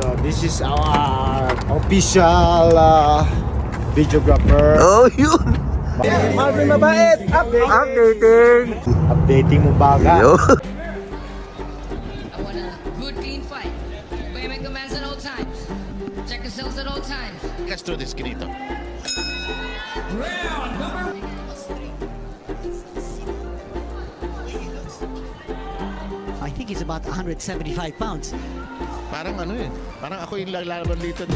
So this is our official videographer. Oh, yun! Marvin Mabait! Updating! Updating mo baga. Yo. I want a good, clean fight. Obey my commands at all times. Check yourselves at all times. Let's do this, Kinito. I think he's about 175 pounds. Parang ano eh. Parang ako yung lalaban dito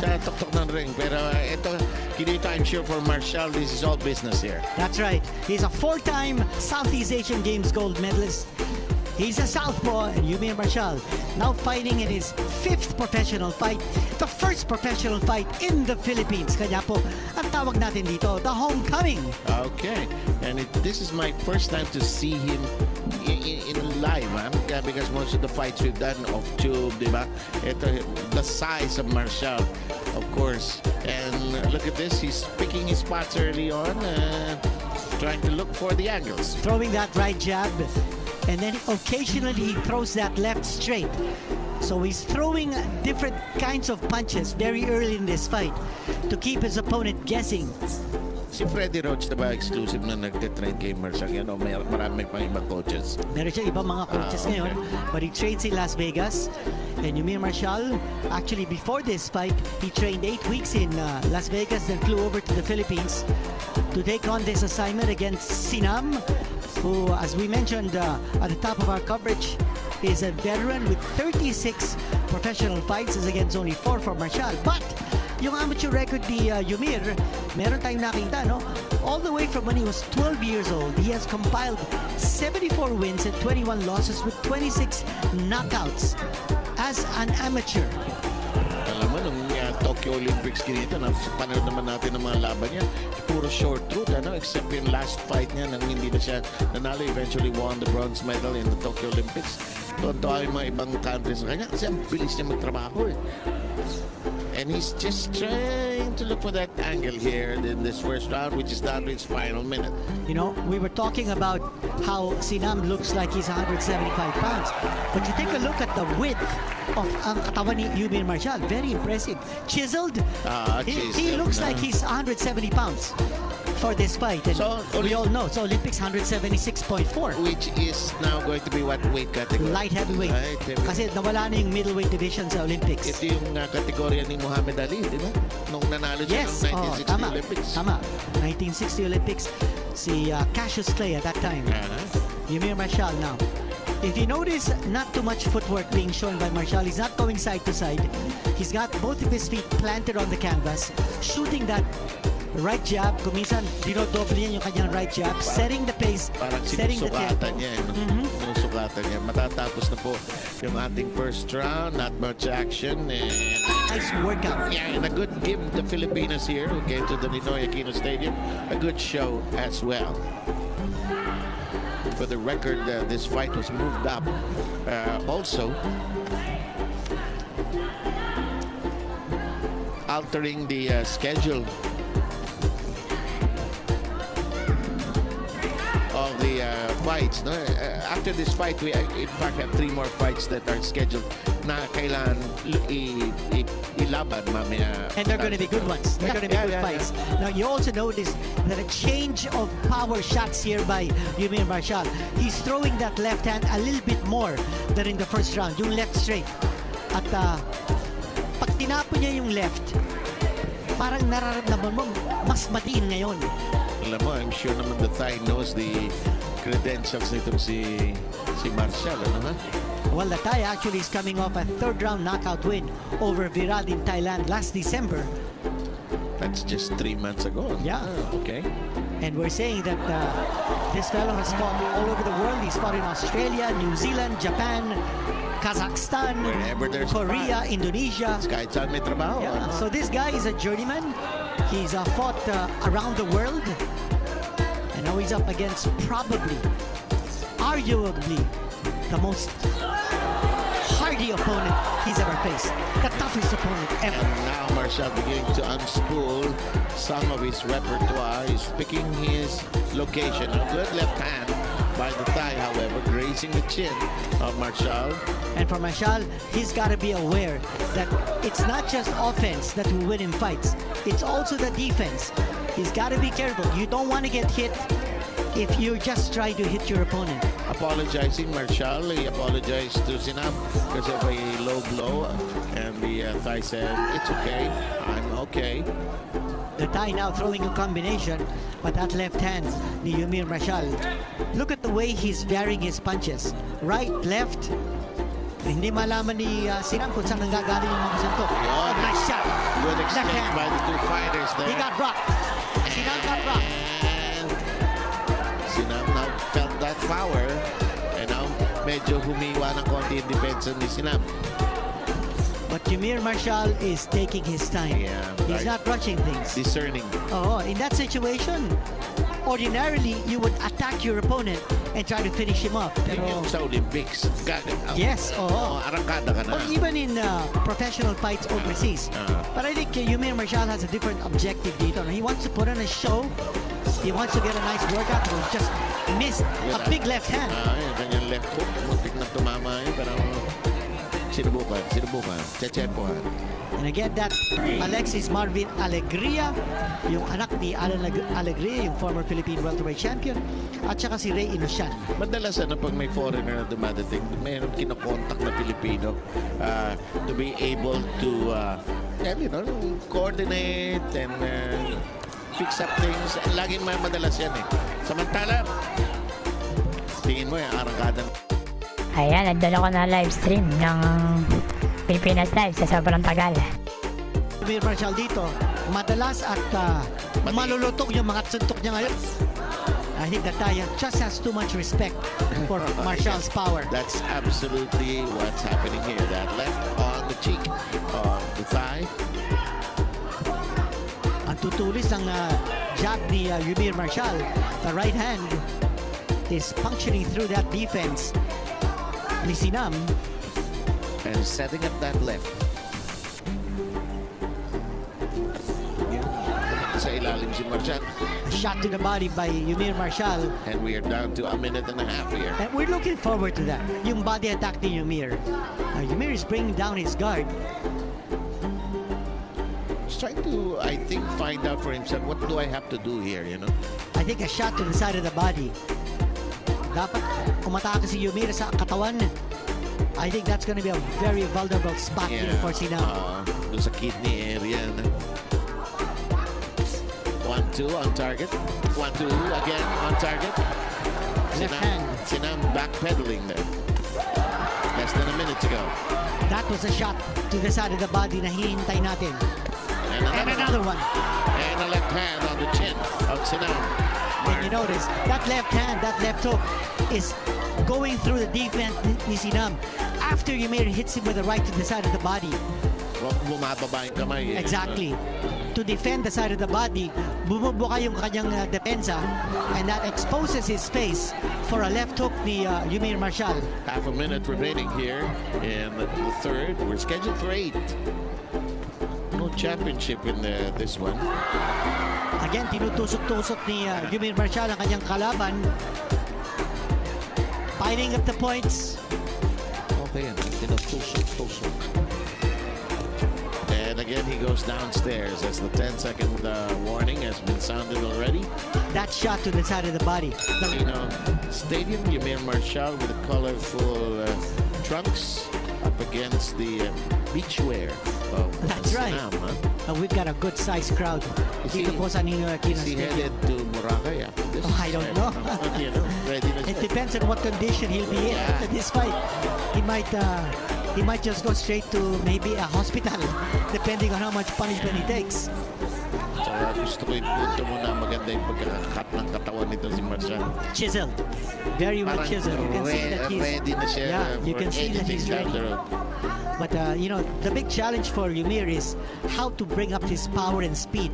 sa tuktok ng ring. Pero ito, Kinito, I'm sure for Marcial, this is all business here. That's right. He's a 4-time Southeast Asian Games gold medalist. He's a southpaw, and Eumir Marcial now fighting in his 5th professional fight, the first professional fight in the Philippines. Kanya po, ang tawag natin dito, the homecoming. Okay. And this is my first time to see him in live, because most of the fights we've done off tube, di ba? Ito, the size of Marcial, of course. And look at this, he's picking his spots early on, trying to look for the angles. Throwing that right jab, and then occasionally he throws that left straight. So he's throwing different kinds of punches very early in this fight to keep his opponent guessing. Si Freddy Roach na ba exclusive na nagtitrain kay Marcial yan o may marami pang ibang coaches? Meron siya ibang mga coaches okay. ngayon, but he trains in Las Vegas. And Eumir Marcial, actually before this fight, he trained 8 weeks in Las Vegas, then flew over to the Philippines to take on this assignment against Sinam, who, as we mentioned at the top of our coverage, is a veteran with 36 professional fights, is against only 4 for Marcial. But yung amateur record ni Eumir, meron tayong nakita, no? All the way from when he was 12 years old, he has compiled 74 wins and 21 losses with 26 knockouts as an amateur. Alam mo, nung Tokyo Olympics kinito, panood naman natin ang mga laban niya, puro short route, except yung last fight niya nang hindi na siya nanalo, eventually won the bronze medal in the Tokyo Olympics. Tuwan-tuwa yung mga ibang countries na kanya kasi ang bilis niya magtrabaho eh. And he's just trying to look for that angle here in this first round, which is down to its final minute. You know, we were talking about how Sinam looks like he's 175 pounds. But you take a look at the width of ang katawan ni Eumir Marcial. Very impressive. Chiseled. He looks like he's 170 pounds for this fight. And So, we all know, so Olympics 176.4. Which is now going to be what weight category? Light heavyweight. Light heavyweight. Kasi nawala na yung middleweight division sa Olympics. Ito yung kategorya ni Muhammad Ali, di ba? Nung nanalo siya Yes, ng 1960 tama, Olympics. tama. 1960 Olympics, si Cassius Clay at that time. Eumir Marcial now. If you notice, not too much footwork being shown by Marcial. He's not going side to side. He's got both of his feet planted on the canvas, shooting that right jab. Kuminsan, dinodoble niya yung kanyang right jab, setting the pace, Parang setting the tempo. sinusukatan niya. Sinusukatan niya. Matatapos na po yung ating first round. Not much action. Nice workout. Yeah, and a good give the Filipinos here who came to the Ninoy Aquino Stadium. A good show as well. For the record, this fight was moved up. Also, altering the schedule of the fights. No? After this fight, we in fact have 3 more fights that are scheduled na kailangan ilaban mamaya. And they're going to be good ones. They're going to be good fights. Now, you also notice that a change of power shots here by Eumir Marcial. He's throwing that left hand a little bit more than in the first round, yung left straight. At pag tinapo niya yung left, parang nararamdaman mo, mas matiin ngayon. Alam mo, I'm sure naman the Thai knows the credentials nitong si Marcial, ano ha? Well, the Thai actually is coming off a 3rd round knockout win over Virat in Thailand last December. That's just 3 months ago. Yeah. Okay. And we're saying that this fellow has fought all over the world. He's fought in Australia, New Zealand, Japan, Kazakhstan, Wherever there's Korea, Indonesia. Kahit saan may trabaho. Yeah, so this guy is a journeyman. He's fought around the world. And now he's up against probably, arguably, the most hardy opponent he's ever faced. The toughest opponent ever. And now Marcial beginning to unspool some of his repertoire. He's picking his location. A good left hand by the Thai, however, grazing using the chin of Marcial. And for Marcial, he's got to be aware that it's not just offense that will win in fights. It's also the defense. He's got to be careful. You don't want to get hit if you just try to hit your opponent. Apologizing, Marcial. He apologized to Sinam because of a low blow. And the Thai said, it's okay. I'm okay. The Thai now throwing a combination, but that left hand ni Eumir Marcial. Look at the way he's varying his punches. Right, left. Hindi malaman ni Sinam kung saan nanggagaling yung mga suntok. Yun. Nice shot. Good exchange Backhand. by the two fighters there. He got rocked. Sinam got rocked. And Sinam now felt that power. And now medyo humiwa ng konti yung depensa ni Sinam. But Eumir Marcial is taking his time. Yeah, He's right. not rushing things. Discerning. Oh, in that situation, ordinarily you would attack your opponent and try to finish him off. Pero Pero sa Olympics, yes, oh, arangkada ka na. or even in professional fights overseas. But I think Eumir Marcial has a different objective dito. He wants to put on a show. He wants to get a nice workout. He just missed a big left hand. Yung kanyang left hook, muntik na tumama yun, pero sinubukan, tsetsepohan. And again, that Alexis Marvin Alegria, yung anak ni Alan Alegria, yung former Philippine welterweight champion, at saka si Ray Inosyan. Madalas pag may foreigner na dumadating, mayroon kinokontak na Pilipino to be able to coordinate and fix up things. Laging madalas yan eh. Samantala, tingin mo yung arangkada. Ayan, nagdala ko na live stream ng Pilipinas Live sa sobrang tagal. Eumir Marcial dito, madalas at malulutog yung mga suntok niya ngayon. I think that Thai just has too much respect for Marcial's power. That's absolutely what's happening here. That left on the cheek of the thigh. Ang tutulis ng jab ni Eumir Marcial, the right hand is puncturing through that defense ni Sinam. And setting up that left. Sa ilalim si Marcial. A shot to the body by Eumir Marcial. And we are down to a minute and a half here. And we're looking forward to that. Yung body attack ni Eumir. Eumir is bringing down his guard. He's trying to, I think, find out for himself, what do I have to do here, you know? I think a shot to the side of the body. Dapat umatake si Eumir sa katawan. I think that's going to be a very vulnerable spot here for Sinam. Doon sa kidney area. 1-2 on target. 1-2 again on target. Left hand. Sinam backpedaling there. Less than a minute to go. That was a shot to the side of the body na hinihintay natin. And another one. And a left hand on the chin of Sinam. And you notice, that left hand, that left hook is going through the defense ni Sinam. After Eumir hits him with the right to the side of the body. Bumababa yung kamay. Exactly. To defend the side of the body, bumubuka yung kanyang depensa, and that exposes his face for a left hook ni Eumir Marcial. Half a minute remaining here in the third. We're scheduled for 8. No championship in this one. Again, tinutusok-tusok ni Eumir Marcial ang kanyang kalaban. Piling up the points. Okay, tinutusok-tusok. And again, he goes downstairs as the 10-second warning has been sounded already. That shot to the side of the body. Stadium, Eumir Marcial with the colorful trunks up against the beachwear of That's right. Sinam, huh? We've got a good sized crowd. Dito po sa Ninoy Aquino Is he Stadium. headed to Boracay after this? Oh, I don't know. Ready to It depends on what condition he'll be in after this fight. He might just go straight to maybe a hospital, depending on how much punishment he takes. So, gusto ko yung punto mo na maganda yung pagkakakat ng katawan nito si Marcial. Chiseled. Very well Parang chiseled. You can see that he's ready na siya you for can see that anything he's down ready. the road. But the big challenge for Eumir is how to bring up his power and speed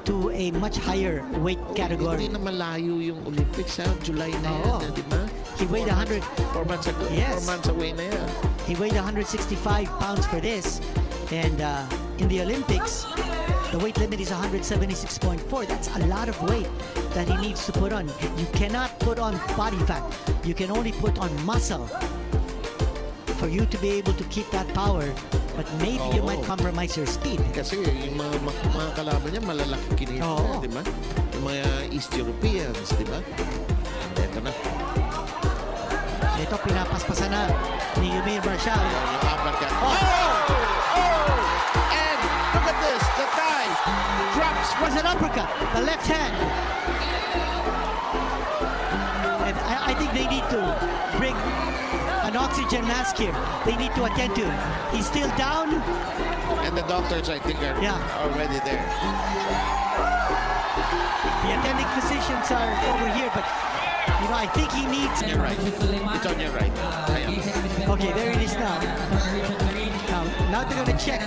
to a much higher weight category. Hindi na malayo yung Olympics sa July na Oo. yan, di ba? He weighed 100. 4 months ago. Yes. 4 months away na yan. He weighed 165 pounds for this, and in the Olympics, The weight limit is 176.4. That's a lot of weight that he needs to put on. You cannot put on body fat. You can only put on muscle for you to be able to keep that power. But maybe you might compromise your speed. Kasi yung mga kalaban niya, malalaki kinito Oo. na, di ba? Yung mga East Europeans, di ba? Ito na. Ito, pinapaspasan na ni Eumir Marcial. Yung uppercut. Oh! And look at this, the thigh drops. Was an uppercut, the left hand. And I think they need to bring an oxygen mask here. They need to attend to him. He's still down. And the doctors, I think, are Yeah. already there. The attending physicians are over here, but you know, I think he needs. On your right. It's on your right. Ayan. Okay, there it is now. Now they're gonna check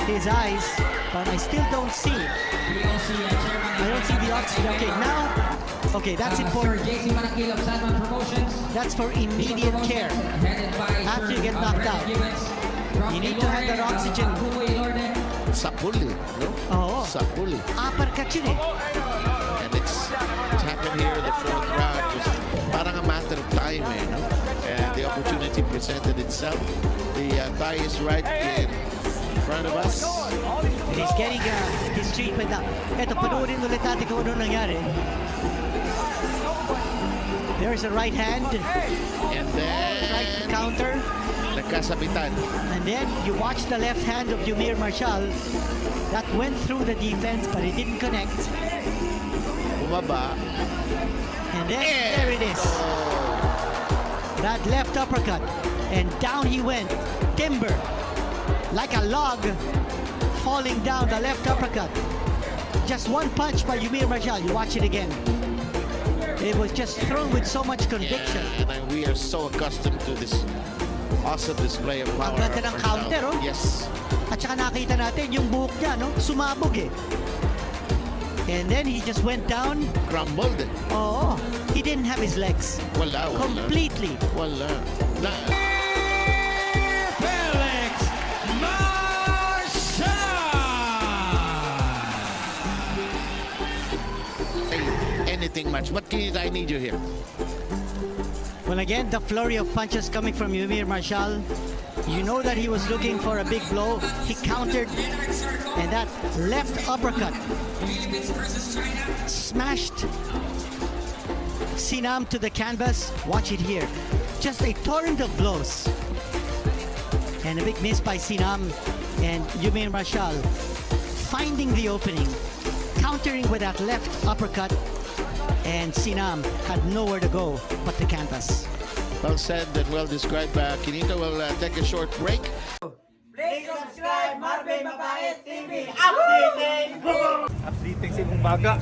his eyes, but I still don't see. I don't see the oxygen. Okay, now. Okay, that's important. That's for immediate care. After you get knocked out, you need to have that oxygen. Sapuli, no? Oo. Sapuli. Uppercut yun eh. And it's happened here in the fourth round. It's parang a matter of time, eh, no? And the opportunity presented itself. The thigh is right in front of us. He's getting his treatment now. Eto, panoorin ulit natin kung ano nangyari. There's a right hand, And right then, counter. nagkasabitan. And then you watch the left hand of Eumir Marcial. That went through the defense, but it didn't connect. Bumaba. And then, there it is. That left uppercut. And down he went. Timber. Like a log falling down, the left uppercut. Just one punch by Eumir Marcial. You watch it again. It was just thrown with so much conviction. Yeah, and we are so accustomed to this awesome display of power. Ang ganda ng counter, oh. Yes. At saka nakita natin yung buhok niya, no? Sumabog eh. And then he just went down. Crumbled. Oh, he didn't have his legs. Wala. Completely. Wala. Anything much. But Keith, I need you here. Well, again, the flurry of punches coming from Eumir Marcial. You know that he was looking for a big blow. He countered, and that left uppercut smashed Sinam to the canvas. Watch it here. Just a torrent of blows. And a big miss by Sinam, and Eumir Marcial finding the opening, countering with that left uppercut, and Sinam had nowhere to go but the canvas. Well said and well described. Kinito will take a short break. Please subscribe Marvin Mabait TV. Updating! Updating si Bumbaga.